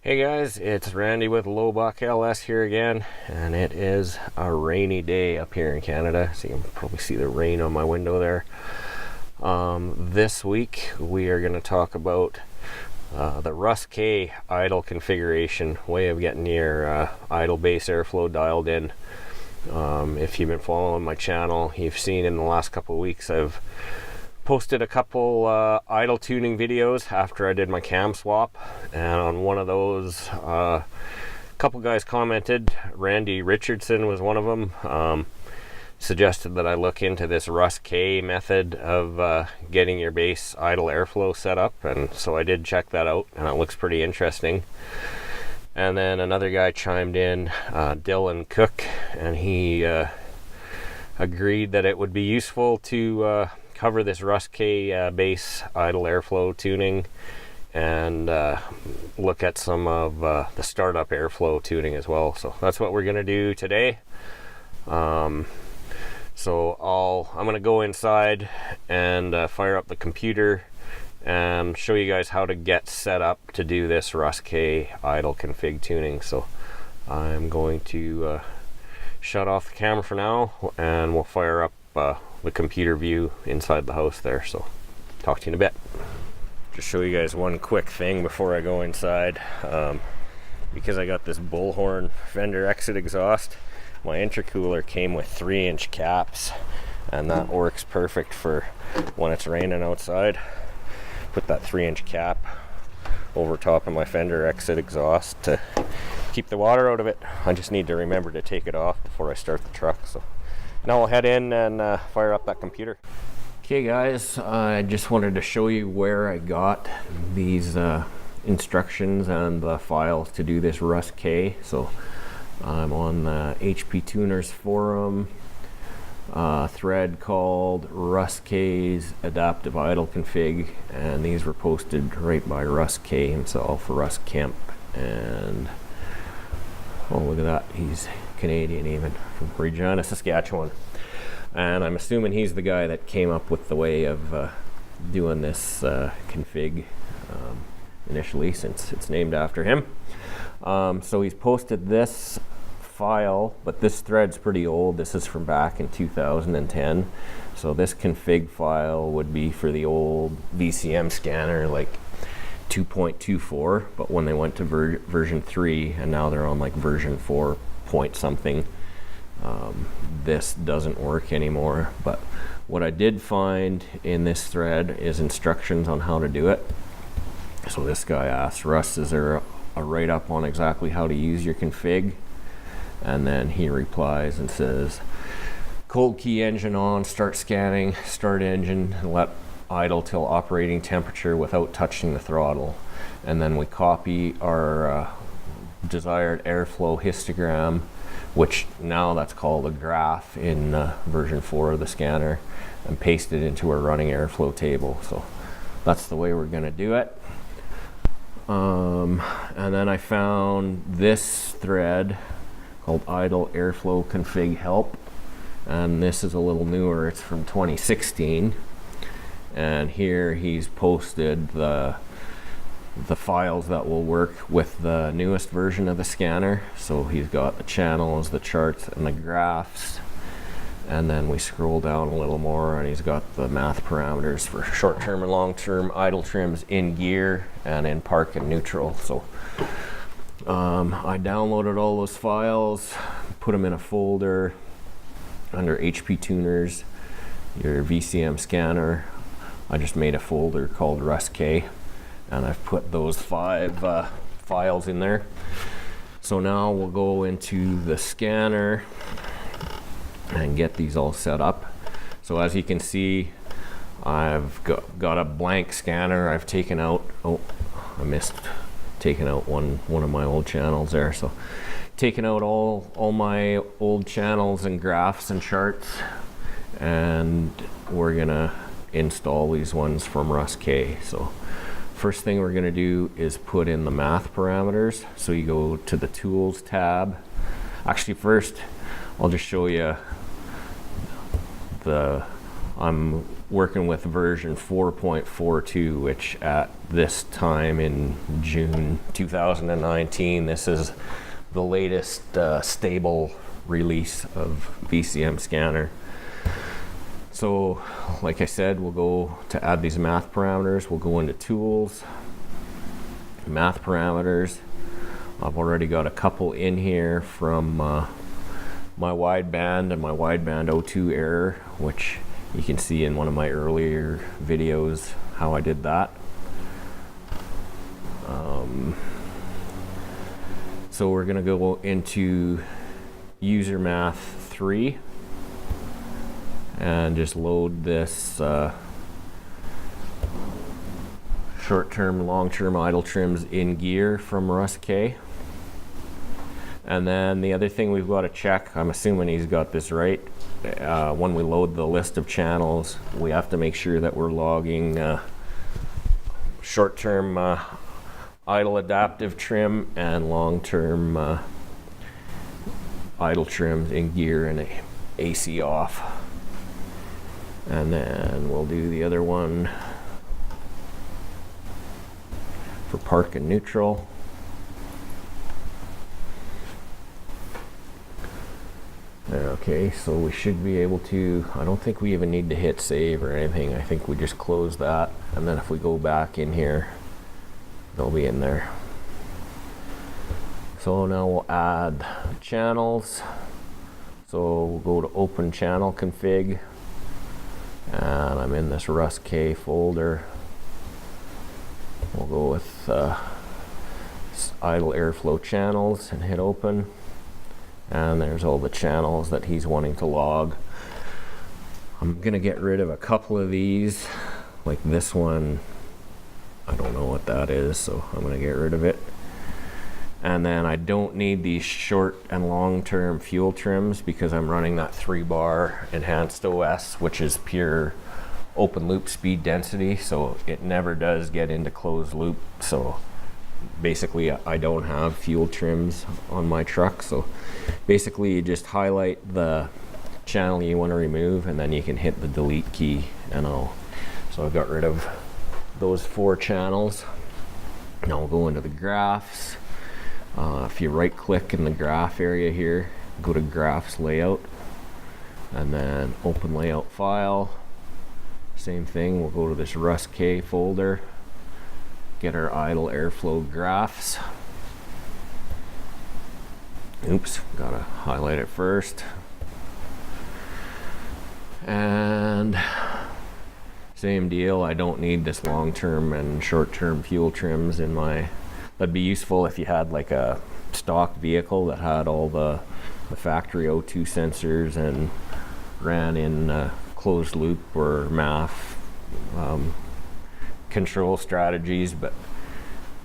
Hey guys, it's Randy with Lowbuck LS here again, and it is a rainy day up here in Canada, so you can probably see the rain on my window there. This week we are going to talk about the Russ K idle configuration, way of getting your idle base airflow dialed in. If you've been following my channel, you've seen in the last couple of weeks I've posted a couple idle tuning videos after I did my cam swap, and on one of those a couple guys commented. Randy Richardson was one of them. Suggested that I look into this Russ K method of getting your base idle airflow set up, and so I did check that out, and it looks pretty interesting. And then another guy chimed in, Dylan Cook, and he agreed that it would be useful to cover this Russ K base idle airflow tuning and look at some of the startup airflow tuning as well. So that's what we're gonna do today. I'm gonna go inside and fire up the computer and show you guys how to get set up to do this Russ K idle config tuning. So I'm going to shut off the camera for now, and we'll fire up the computer view inside the house there. So talk to you in a bit. Just show you guys one quick thing before I go inside. Because I got this bullhorn fender exit exhaust, my intercooler came with 3-inch caps, and that works perfect for when it's raining outside. Put that 3-inch cap over top of my fender exit exhaust to keep the water out of it. I just need to remember to take it off before I start the truck. So now I'll head in and fire up that computer. Okay guys, I just wanted to show you where I got these instructions and the files to do this Russ K. So I'm on the HP Tuners forum thread called Russ K's Adaptive Idle Config, and these were posted right by Russ K himself, Russ Kemp, and oh look at that, he's Canadian even, from Regina, Saskatchewan. And I'm assuming he's the guy that came up with the way of doing this config initially, since it's named after him. So he's posted this file, but this thread's pretty old. This is from back in 2010. So this config file would be for the old VCM scanner, like 2.24, but when they went to version 3, and now they're on like version 4 point something, this doesn't work anymore. But what I did find in this thread is instructions on how to do it. So this guy asked, Russ, is there a write-up on exactly how to use your config? And then he replies and says, cold key engine on, start scanning, start engine, and let idle till operating temperature without touching the throttle. And then we copy our desired airflow histogram, which now that's called a graph in version 4 of the scanner, and paste it into our running airflow table. So that's the way we're going to do it. And then I found this thread called Idle Airflow Config Help, and this is a little newer. It's from 2016, and here he's posted the files that will work with the newest version of the scanner. So he's got the channels, the charts, and the graphs, and then we scroll down a little more and he's got the math parameters for short-term and long-term idle trims in gear and in park and neutral. So I downloaded all those files, put them in a folder under HP Tuners, your VCM scanner. I just made a folder called Russ K, and I've put those 5 files in there. So now we'll go into the scanner and get these all set up. So as you can see, I've got a blank scanner. I've taken out, oh, I missed taking out one of my old channels there. So taken out all my old channels and graphs and charts, and we're gonna install these ones from Russ K. So first thing we're gonna do is put in the math parameters. So you go to the Tools tab. Actually, first I'll just show you I'm working with version 4.42, which at this time in June 2019, this is the latest stable release of VCM Scanner. So like I said, we'll go to add these math parameters. We'll go into tools, math parameters. I've already got a couple in here from my wideband and my wideband O2 error, which you can see in one of my earlier videos how I did that. So we're going to go into user math 3 and just load this short-term, long-term idle trims in gear from Russ K. And then the other thing we've got to check, I'm assuming he's got this right, when we load the list of channels, we have to make sure that we're logging short-term idle adaptive trim and long-term idle trims in gear and AC off. And then we'll do the other one for park and neutral. Okay, so we should be able to, I don't think we even need to hit save or anything. I think we just close that, and then if we go back in here, they'll be in there. So now we'll add channels. So we'll go to open channel config, and I'm in this Russ K folder. We'll go with idle airflow channels and hit open. And there's all the channels that he's wanting to log. I'm gonna get rid of a couple of these, like this one. I don't know what that is, so I'm gonna get rid of it. And then I don't need these short and long-term fuel trims because I'm running that 3-bar enhanced OS, which is pure open loop speed density, so it never does get into closed loop. So basically I don't have fuel trims on my truck. So basically you just highlight the channel you want to remove and then you can hit the delete key and all. So I've got rid of those 4 channels. Now we'll go into the graphs. If you right click in the graph area here, go to graphs layout and then open layout file. Same thing, we'll go to this Russ K folder, get our idle airflow graphs. Oops, gotta highlight it first. And same deal, I don't need this long-term and short-term fuel trims in my, that'd be useful if you had like a stock vehicle that had all the factory O2 sensors and ran in closed loop or MAF control strategies, but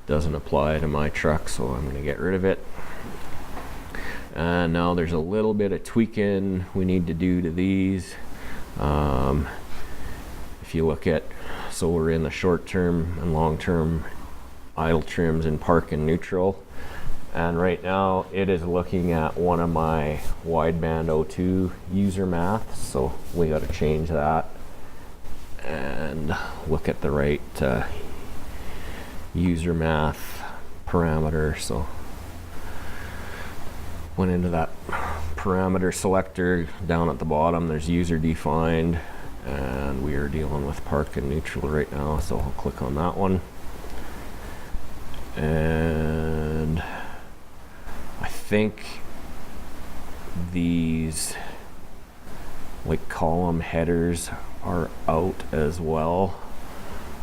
doesn't apply to my truck, so I'm going to get rid of it. And now there's a little bit of tweaking we need to do to these. If you look at, so we're in the short-term and long-term idle trims in park and neutral, and right now it is looking at one of my wideband O2 user maths, so we got to change that and look at the right user math parameter. So went into that parameter selector down at the bottom, there's user defined, and we are dealing with park and neutral right now, so I'll click on that one. And I think these like column headers are out as well.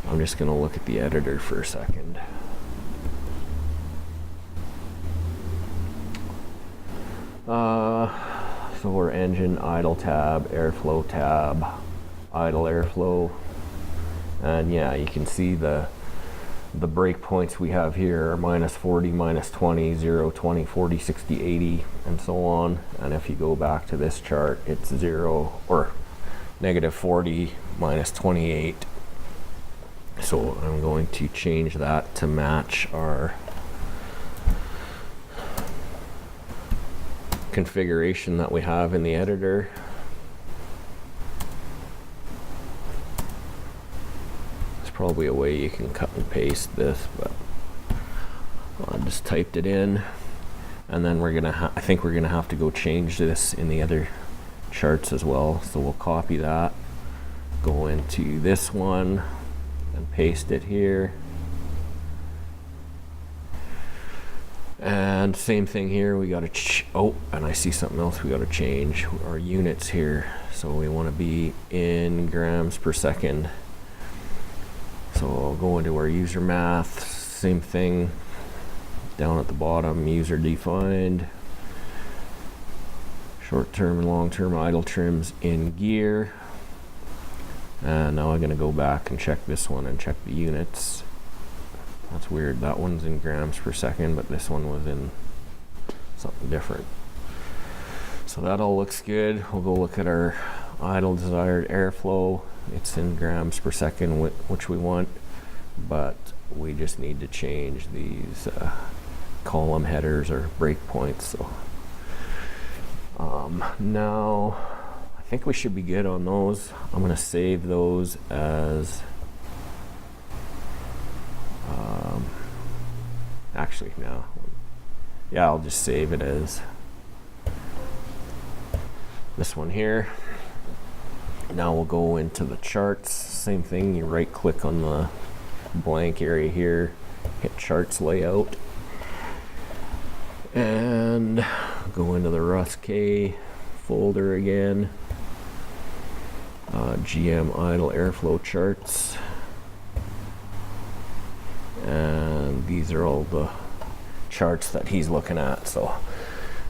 I'm just going to look at the editor for a second. So we're engine, idle tab, airflow tab, idle airflow, and yeah, you can see the breakpoints we have here are -40, -20, 0, 20, 40, 60, 80, and so on. And if you go back to this chart, it's 0 or -40, -28. So I'm going to change that to match our configuration that we have in the editor. probably a way you can cut and paste this, but I just typed it in, and then we're gonna I think we're gonna have to go change this in the other charts as well. So we'll copy that, go into this one and paste it here, and same thing here. We got to oh, and I see something else. We got to change our units here, so we want to be in grams per second. So I'll go into our user math, same thing down at the bottom, user defined, short-term and long-term idle trims in gear. And now I'm going to go back and check this one and check the units. That's weird, that one's in grams per second, but this one was in something different. So that all looks good. We'll go look at our idle desired airflow. It's in grams per second, which we want, but we just need to change these column headers or breakpoints. So now I think we should be good on those. I'm going to save those as actually no, yeah, I'll just save it as this one here. Now we'll go into the charts. Same thing, you right click on the blank area here, hit charts layout, and go into the Russ K folder again, GM idle airflow charts, and these are all the charts that he's looking at. So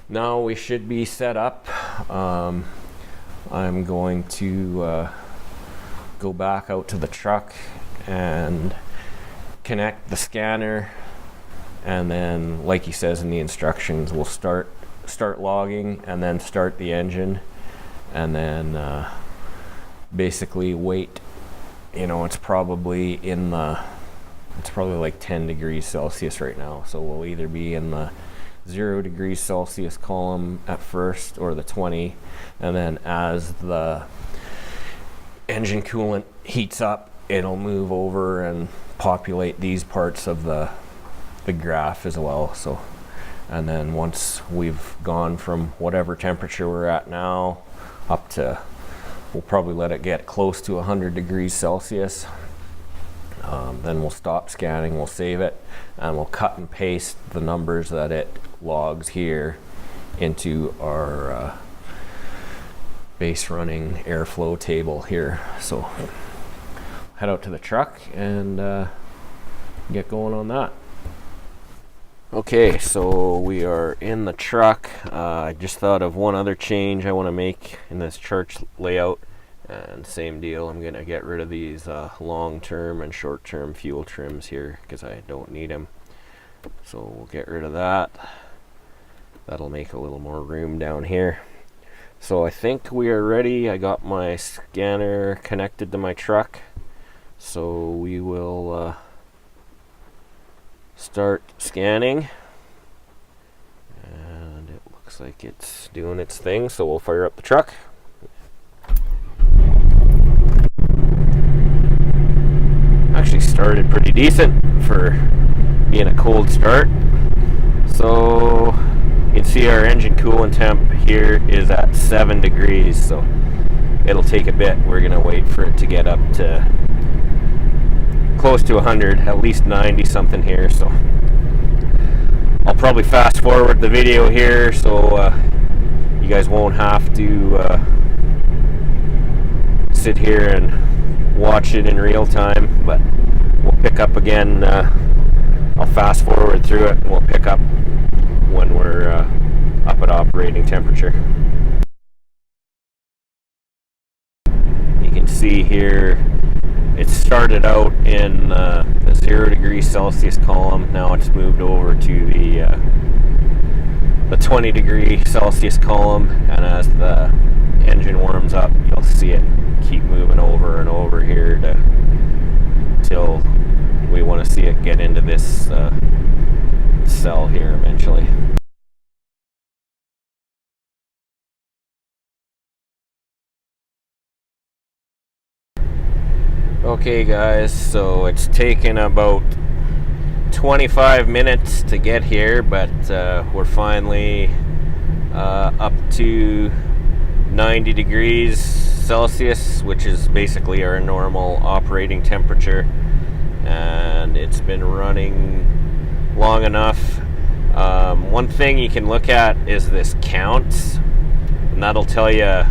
now we should be set up. I'm going to go back out to the truck and connect the scanner, and then, like he says in the instructions, we'll start logging and then start the engine, and then basically wait. You know, it's probably like 10 degrees Celsius right now, so we'll either be in the 0 degrees Celsius column at first, or the 20, and then as the engine coolant heats up, it'll move over and populate these parts of the graph as well. So, and then once we've gone from whatever temperature we're at now up to, we'll probably let it get close to 100 degrees Celsius. Then we'll stop scanning, we'll save it, and we'll cut and paste the numbers that it logs here into our base running airflow table here. So head out to the truck and get going on that. Okay, so we are in the truck. I just thought of one other change I want to make in this chart layout. And same deal, I'm going to get rid of these long-term and short-term fuel trims here because I don't need them. So we'll get rid of that. That'll make a little more room down here. So I think we are ready. I got my scanner connected to my truck. So we will start scanning. And it looks like it's doing its thing, so we'll fire up the truck. Actually started pretty decent for being a cold start. So you can see our engine coolant temp here is at 7 degrees, so it'll take a bit. We're gonna wait for it to get up to close to 100, at least 90 something here. So I'll probably fast forward the video here so you guys won't have to sit here and watch it in real time, but we'll pick up again. I'll fast forward through it and we'll pick up when we're up at operating temperature. You can see here it started out in the 0 degrees Celsius column. Now it's moved over to the 20 degree Celsius column, and as the engine warms up, you'll see it keep moving over and over here till we want to see it get into this cell here eventually. Okay guys, so it's taken about 25 minutes to get here, but we're finally up to 90 degrees Celsius, which is basically our normal operating temperature, and it's been running long enough. One thing you can look at is this counts, and that'll tell you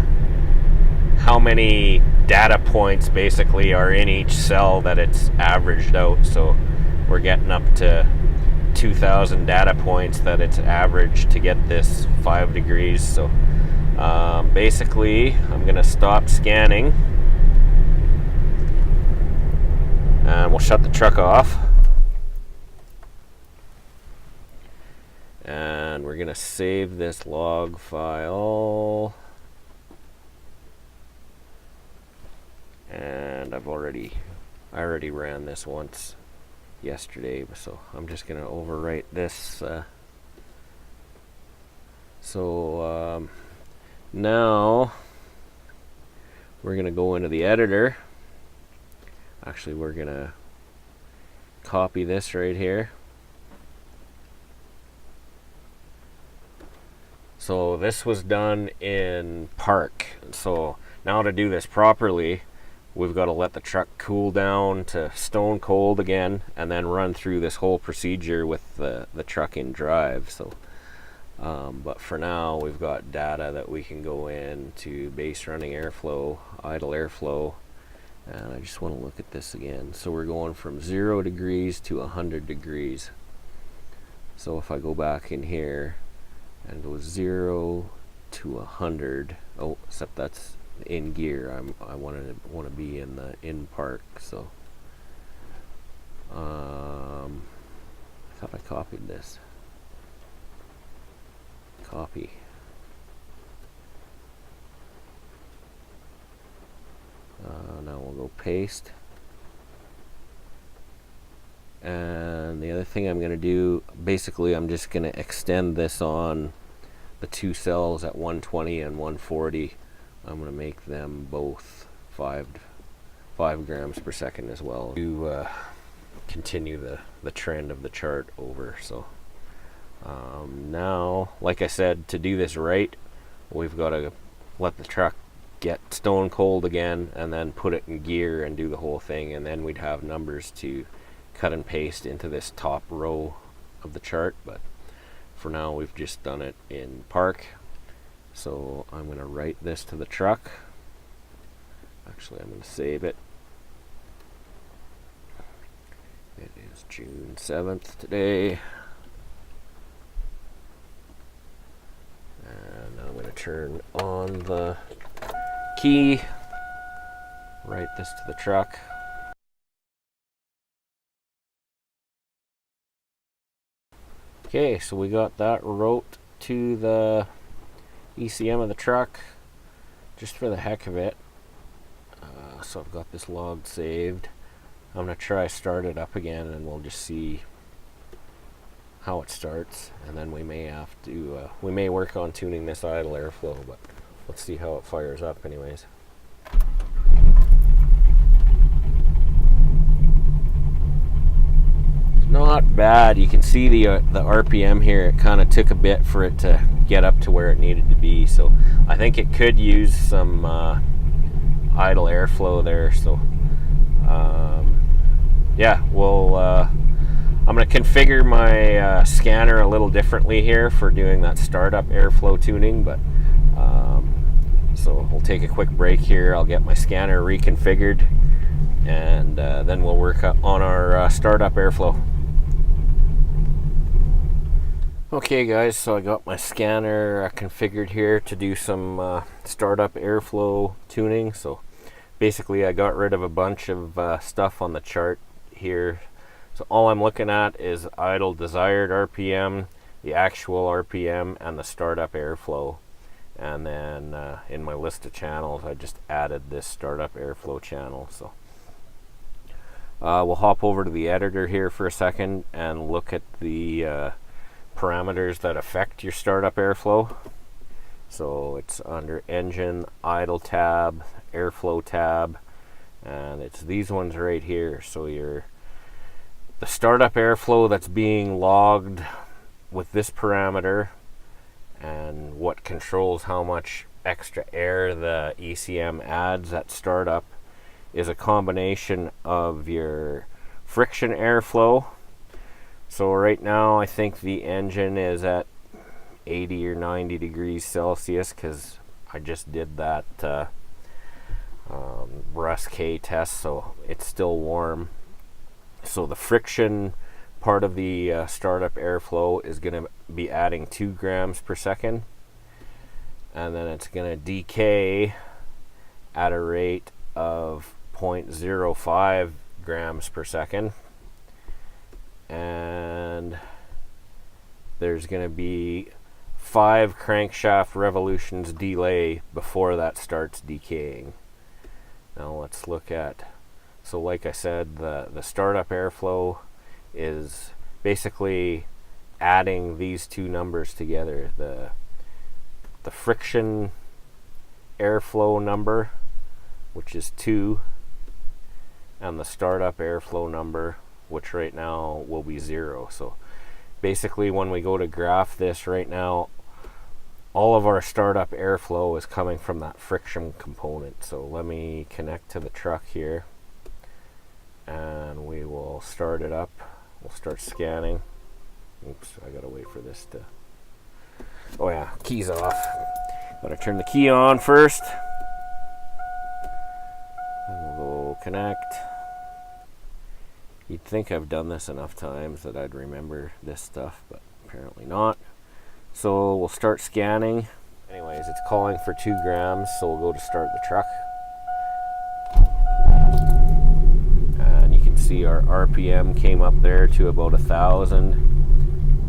how many data points basically are in each cell that it's averaged out. So we're getting up to 2,000 data points that it's averaged to get this 5 degrees. So basically I'm gonna stop scanning and we'll shut the truck off, and we're gonna save this log file. And I already ran this once yesterday, so I'm just gonna overwrite this. Now we're gonna go into the editor. Actually, we're gonna copy this right here. So this was done in Park. So now to do this properly, we've got to let the truck cool down to stone cold again, and then run through this whole procedure with the truck in drive. So, but for now, we've got data that we can go in to base running airflow, idle airflow, and I just want to look at this again. So we're going from 0 degrees to 100 degrees. So if I go back in here and go 0 to 100, oh, except that's in gear. I want to be in park. So I thought I copied this. Copy. Now we'll go paste. And the other thing I'm going to do, basically I'm just going to extend this on the two cells at 120 and 140. I'm going to make them both 5 grams per second as well to continue the trend of the chart over. So now, like I said, to do this right, we've got to let the truck get stone cold again and then put it in gear and do the whole thing, and then we'd have numbers to cut and paste into this top row of the chart. But for now, we've just done it in Park. So I'm going to write this to the truck. Actually, I'm going to save it. It is June 7th today. And I'm going to turn on the key, write this to the truck. Okay, so we got that wrote to the ECM of the truck just for the heck of it. So I've got this log saved. I'm going to try start it up again, and we'll just see how it starts, and then we may have to we may work on tuning this idle airflow, but let's see how it fires up anyways. Not bad. You can see the RPM here. It kind of took a bit for it to get up to where it needed to be, so I think it could use some idle airflow there. So yeah, we'll I'm going to configure my scanner a little differently here for doing that startup airflow tuning, but so we'll take a quick break here. I'll get my scanner reconfigured, and then we'll work on our startup airflow. Okay guys, so I got my scanner configured here to do some startup airflow tuning. So basically I got rid of a bunch of stuff on the chart here. So all I'm looking at is idle desired RPM, the actual RPM, and the startup airflow. And then in my list of channels, I just added this startup airflow channel. So we'll hop over to the editor here for a second and look at the parameters that affect your startup airflow. So it's under engine, idle tab, airflow tab, and it's these ones right here. So the startup airflow that's being logged with this parameter, and what controls how much extra air the ECM adds at startup, is a combination of your friction airflow. So right now I think the engine is at 80 or 90 degrees Celsius because I just did that Russ K test, so it's still warm. So the friction part of the startup airflow is going to be adding 2 grams per second, and then it's going to decay at a rate of 0.05 grams per second, and there's going to be 5 crankshaft revolutions delay before that starts decaying. Now let's look at, so like I said, the startup airflow is basically adding these two numbers together, the friction airflow number, which is 2, and the startup airflow number, which right now will be 0. So basically when we go to graph this right now, all of our startup airflow is coming from that friction component. So let me connect to the truck here, and we will start it up. We'll start scanning. Oops, I gotta wait for this to, oh yeah, key's off. Gotta turn the key on first. And we'll go connect. You'd think I've done this enough times that I'd remember this stuff, but apparently not. So we'll start scanning. Anyways, it's calling for 2 grams, so we'll go to start the truck. And you can see our RPM came up there to about 1,000.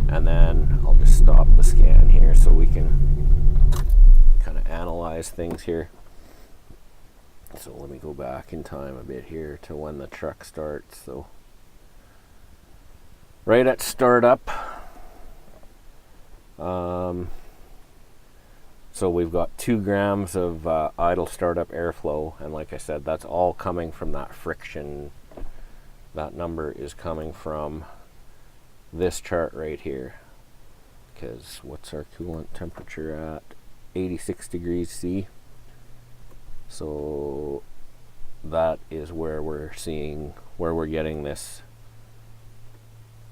And then I'll just stop the scan here so we can kind of analyze things here. So let me go back in time a bit here to when the truck starts. So right at startup, so we've got 2 grams of idle startup airflow, and like I said, that's all coming from that friction. That number is coming from this chart right here, because what's our coolant temperature at? 86 degrees C. So that is where we're getting this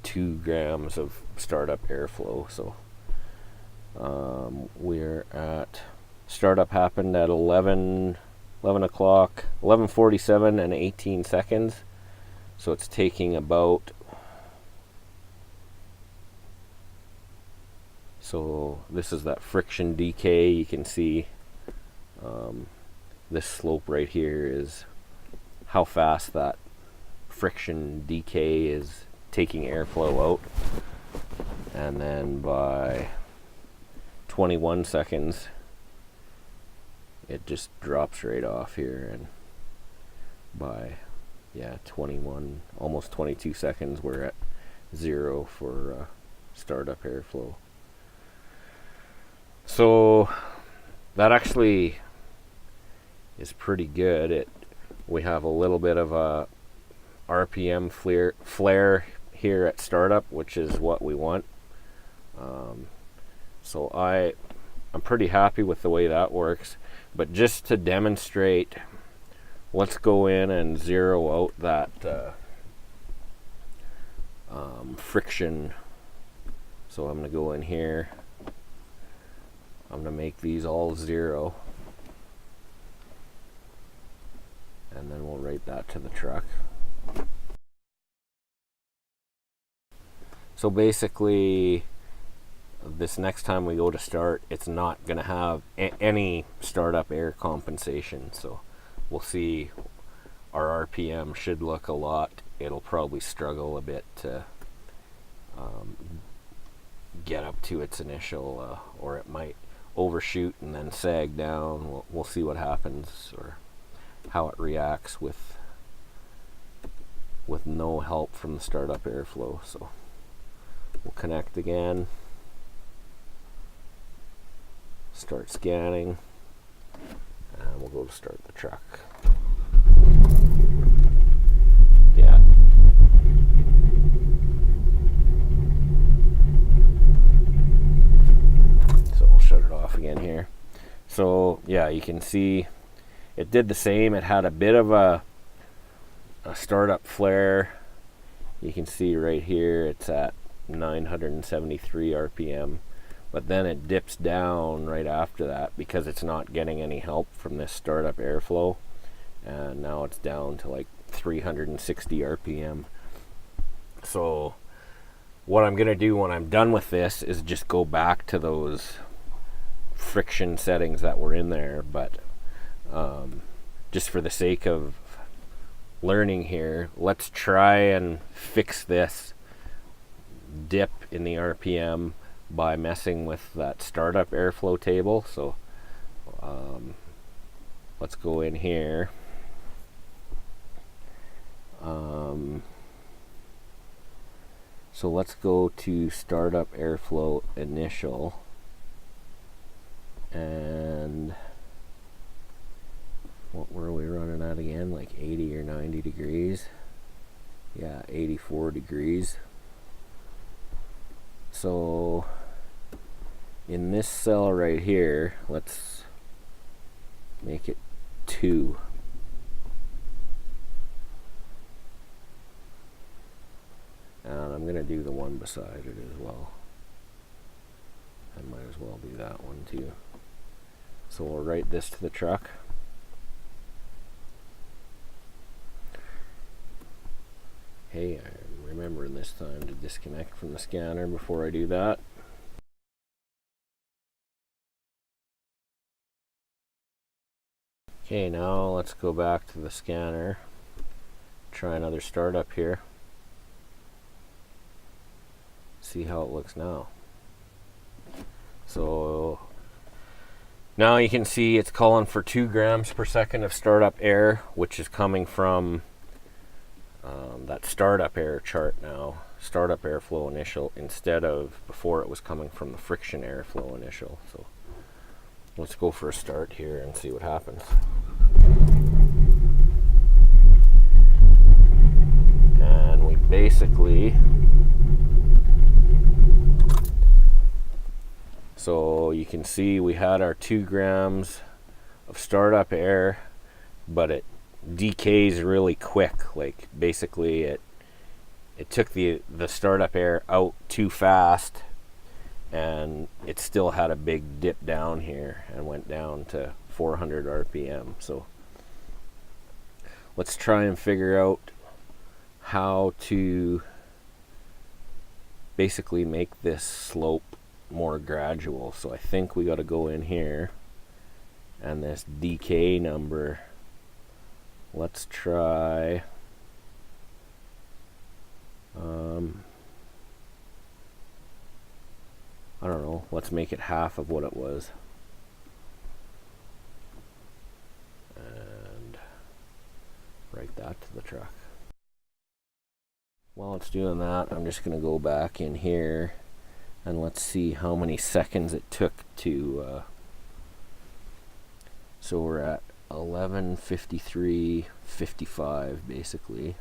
2 grams of startup airflow. So we're at, startup happened at 11 o'clock, 11:47 and 18 seconds. So it's taking about, so this is that friction decay. You can see this slope right here is how fast that friction decay is taking airflow out. And then by 21 seconds, it just drops right off here. And by 21, almost 22 seconds, we're at 0 for startup airflow. So that actually is pretty good. We have a little bit of a RPM flare here at startup, which is what we want. So I'm pretty happy with the way that works. But just to demonstrate, let's go in and zero out that friction. So I'm going to go in here. I'm going to make these all 0. And then we'll write that to the truck. So basically, this next time we go to start, it's not going to have any startup air compensation. So we'll see, our RPM should look a lot. It'll probably struggle a bit to get up to its initial, or it might overshoot and then sag down. We'll see what happens, or how it reacts with no help from the startup airflow. So we'll connect again, start scanning, and we'll go to start the truck. So yeah, you can see it did the same. It had a bit of a startup flare. You can see right here it's at 973 RPM, but then it dips down right after that because it's not getting any help from this startup airflow, and now it's down to like 360 RPM. So what I'm gonna do when I'm done with this is just go back to those friction settings that were in there, but just for the sake of learning here, let's try and fix this dip in the RPM by messing with that startup airflow table. So let's go in here. So let's go to startup airflow initial, and what were we running at again? Like 80 or 90 degrees? Yeah, 84 degrees. So in this cell right here, let's make it 2. And I'm going to do the one beside it as well. I might as well do that one too. So we'll write this to the truck. Hey, I'm remembering this time to disconnect from the scanner before I do that. Okay, now let's go back to the scanner. Try another startup here. See how it looks now. So now you can see it's calling for 2 grams per second of startup air, which is coming from that startup air chart now, startup airflow initial, instead of before it was coming from the friction airflow initial. So let's go for a start here and see what happens. And we basically, so you can see we had our 2 grams of startup air, but it decays really quick. Like basically it took the startup air out too fast, and it still had a big dip down here and went down to 400 RPM. So let's try and figure out how to basically make this slope more gradual. So I think we got to go in here, and this decay number, let's try I don't know, let's make it half of what it was, and write that to the truck. While it's doing that, I'm just going to go back in here and let's see how many seconds it took to so we're at 11:53:55 basically.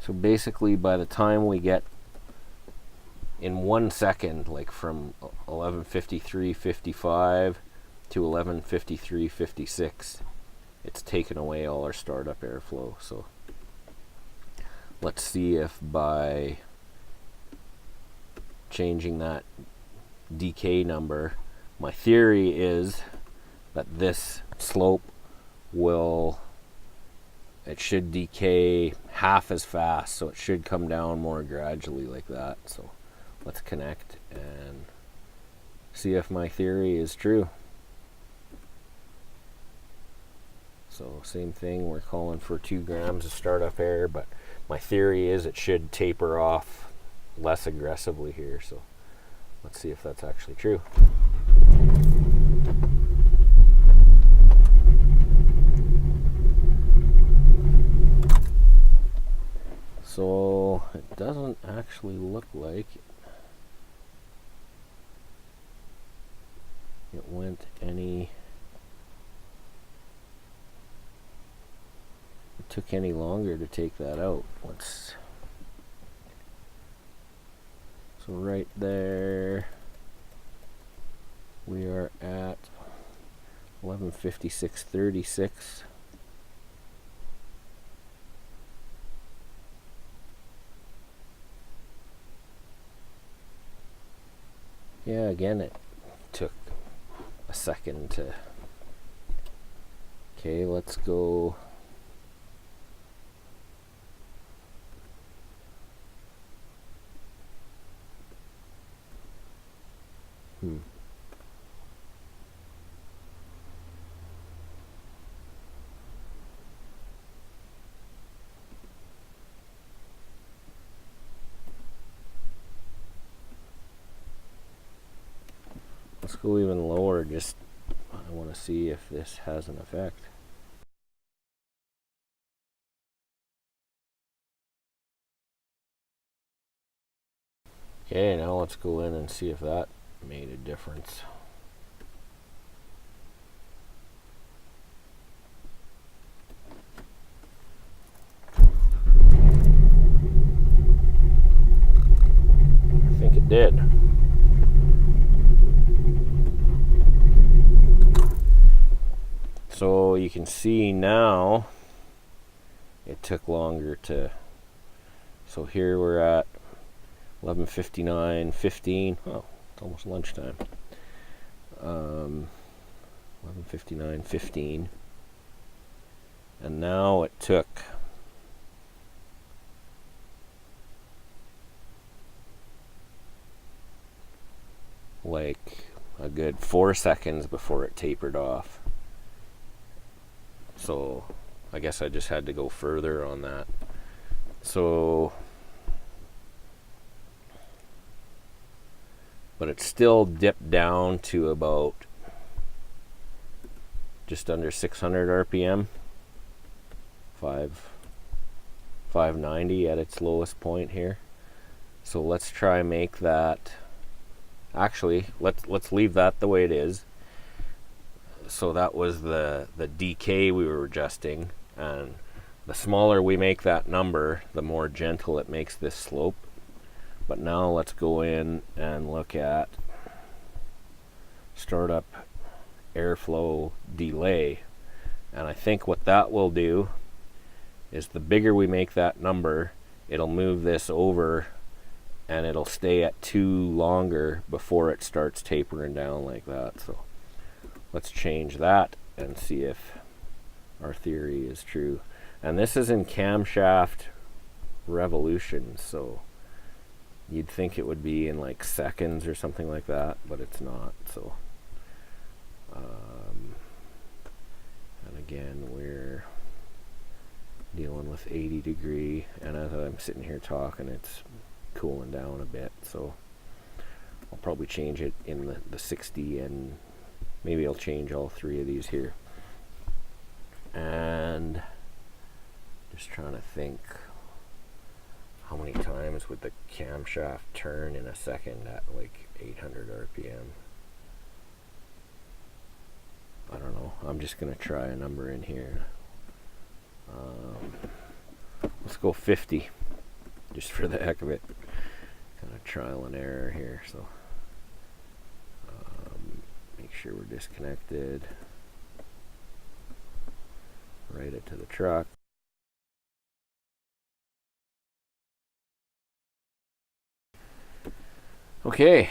So basically by the time we get in 1 second, like from 11:53:55 to 11:53:56, it's taken away all our startup airflow. So let's see if by changing that decay number, my theory is that this slope it should decay half as fast, so it should come down more gradually like that. So let's connect and see if my theory is true. So same thing, we're calling for 2 grams of startup air, but my theory is it should taper off less aggressively here. So let's see if that's actually true. So it doesn't actually look like it took any longer to take that out. So right there we are at 11:56:36. Yeah, again it took a second to. Okay, let's go. Let's go even lower, just I want to see if this has an effect. Okay, now let's go in and see if that made a difference. I think it did. So you can see now it took longer to. So here we're at 11:59:15. Oh, it's almost lunchtime. 11:59:15, and now it took like a good 4 seconds before it tapered off. So I guess I just had to go further on that. So, but it still dipped down to about just under 600 RPM, 590 at its lowest point here. So let's try make that. Actually, let's leave that the way it is. So that was the decay we were adjusting, and the smaller we make that number, the more gentle it makes this slope. But now let's go in and look at startup airflow delay, and I think what that will do is the bigger we make that number, it'll move this over and it'll stay at 2 longer before it starts tapering down like that. So let's change that and see if our theory is true. And this is in camshaft revolutions, so you'd think it would be in like seconds or something like that, but it's not. So and again, we're dealing with 80 degree, and as I'm sitting here talking, it's cooling down a bit, so I'll probably change it in the 60, and maybe I'll change all 3 of these here. And just trying to think, how many times would the camshaft turn in a second at like 800 RPM? I don't know. I'm just going to try a number in here. Let's go 50, just for the heck of it. Kind of trial and error here. So make sure we're disconnected. Write it to the truck. Okay,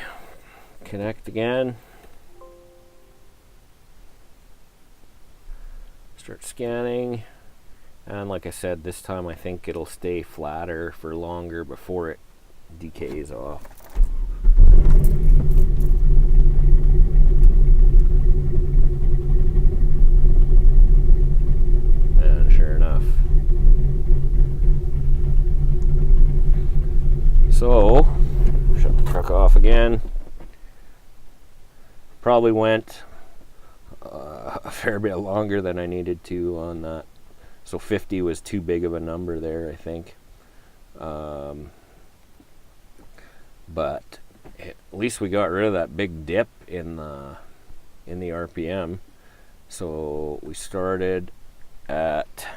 connect again. Start scanning, and like I said, this time I think it'll stay flatter for longer before it decays off. And sure enough. So, shut the truck off again. Probably went a fair bit longer than I needed to on that. So 50 was too big of a number there, I think. But at least we got rid of that big dip in the in the RPM. So we started at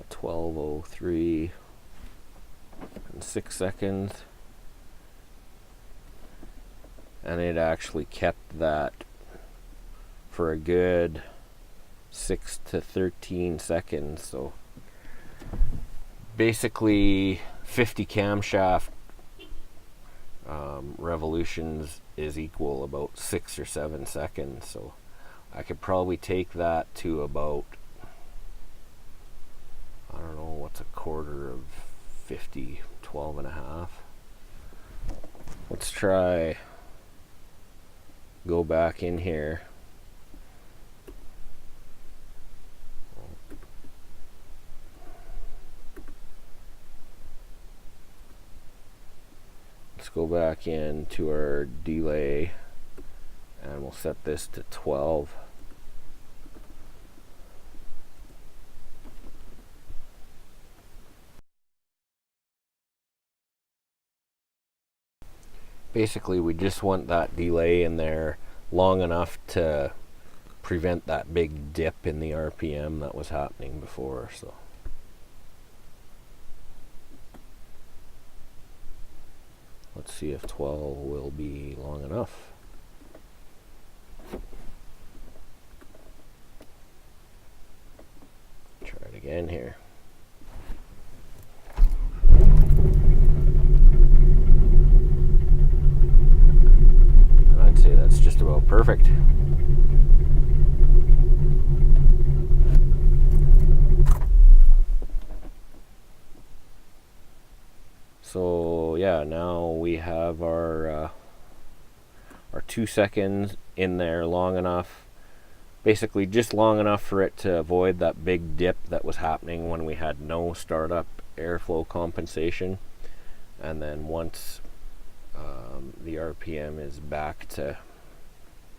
12:03 and 6 seconds, and it actually kept that for a good 6 to 13 seconds. So basically 50 camshaft revolutions is equal about 6 or 7 seconds. So I could probably take that to about, I don't know, what's a quarter of 50, 12 and a half. Let's try go back in here. Let's go back into our delay and we'll set this to 12. Basically, we just want that delay in there long enough to prevent that big dip in the RPM that was happening before. So let's see if 12 will be long enough. Try it again here. And I'd say that's just about perfect. So yeah, now we have our 2 seconds in there long enough, basically just long enough for it to avoid that big dip that was happening when we had no startup airflow compensation. And then once the RPM is back to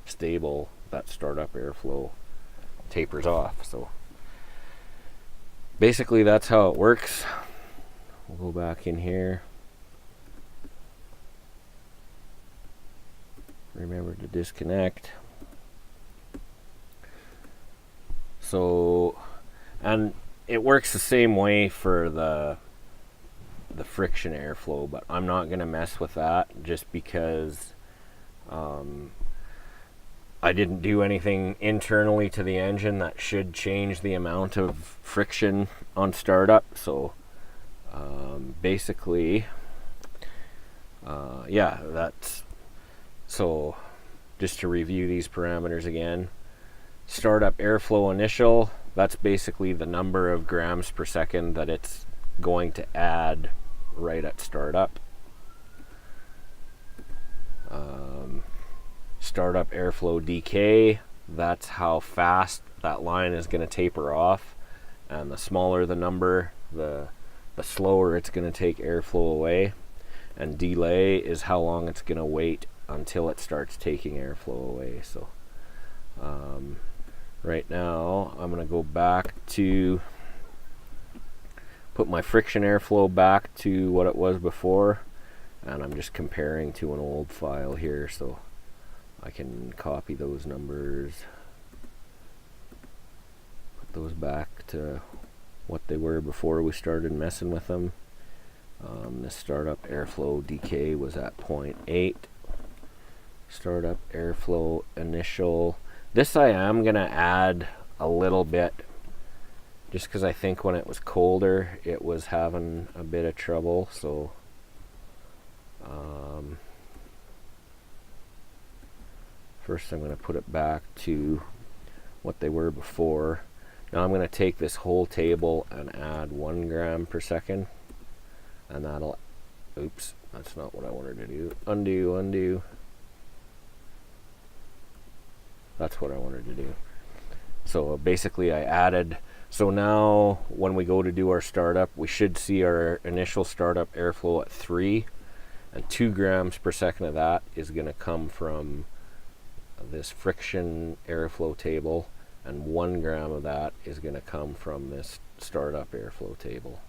stable, that startup airflow tapers off. So basically that's how it works. We'll go back in here. Remember to disconnect. So, and it works the same way for the friction airflow, but I'm not going to mess with that just because I didn't do anything internally to the engine that should change the amount of friction on startup. So basically, yeah, that's, so just to review these parameters again, startup airflow initial, that's basically the number of grams per second that it's going to add right at startup. Startup airflow decay, that's how fast that line is going to taper off, and the smaller the number, the slower it's going to take airflow away. And delay is how long it's going to wait until it starts taking airflow away. So right now I'm going to go back to put my friction airflow back to what it was before, and I'm just comparing to an old file here, so I can copy those numbers, put those back to what they were before we started messing with them. The startup airflow decay was at 0.8. Startup airflow initial, this I am going to add a little bit just because I think when it was colder it was having a bit of trouble. So first I'm going to put it back to what they were before. Now I'm going to take this whole table and add 1 gram per second, and that'll, oops, that's not what I wanted to do. Undo. That's what I wanted to do. So basically I added, so now when we go to do our startup, we should see our initial startup airflow at 3, and 2 grams per second of that is going to come from this friction airflow table, and 1 gram of that is going to come from this startup airflow table.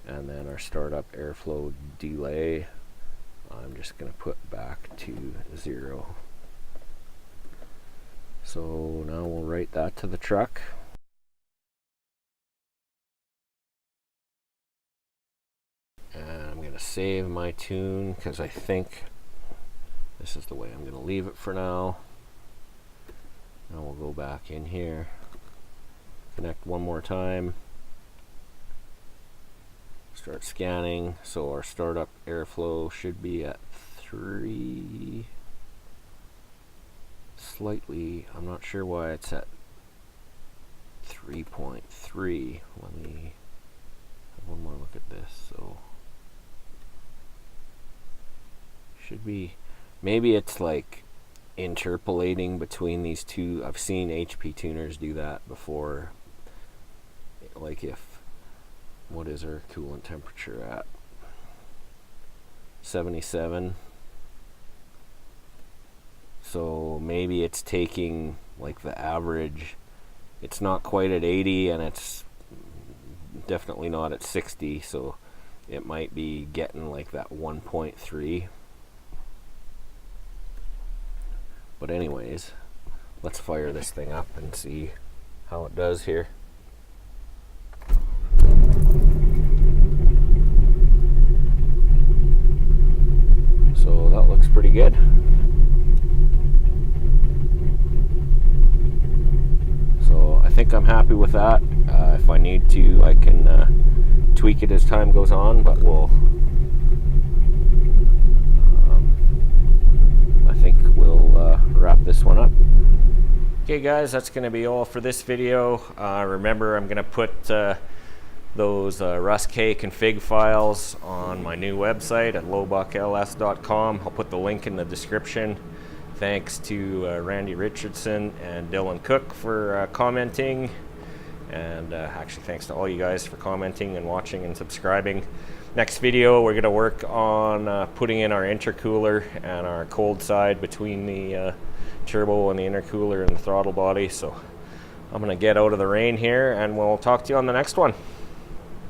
And then our startup airflow delay, I'm just going to put back to 0. So now we'll write that to the truck. And I'm going to save my tune because I think this is the way I'm going to leave it for now. Now we'll go back in here, connect one more time, start scanning. So our startup airflow should be at 3. Slightly, I'm not sure why it's at 3.3. Let me have one more look at this. So should be, maybe it's like interpolating between these two. I've seen HP tuners do that before. Like if, what is our coolant temperature at? 77. So maybe it's taking like the average. It's not quite at 80 and it's definitely not at 60, so it might be getting like that 1.3. But anyways, let's fire this thing up and see how it does here. So that looks pretty good. So I think I'm happy with that. If I need to, I can tweak it as time goes on, but I think we'll wrap this one up. Okay guys, that's going to be all for this video. Remember, I'm going to put those Russ K config files on my new website at lowbuckls.com. I'll put the link in the description. Thanks to Randy Richardson and Dylan Cook for commenting, and actually thanks to all you guys for commenting and watching and subscribing. Next video, we're going to work on putting in our intercooler and our cold side between the turbo and the intercooler and the throttle body. So I'm going to get out of the rain here, and we'll talk to you on the next one.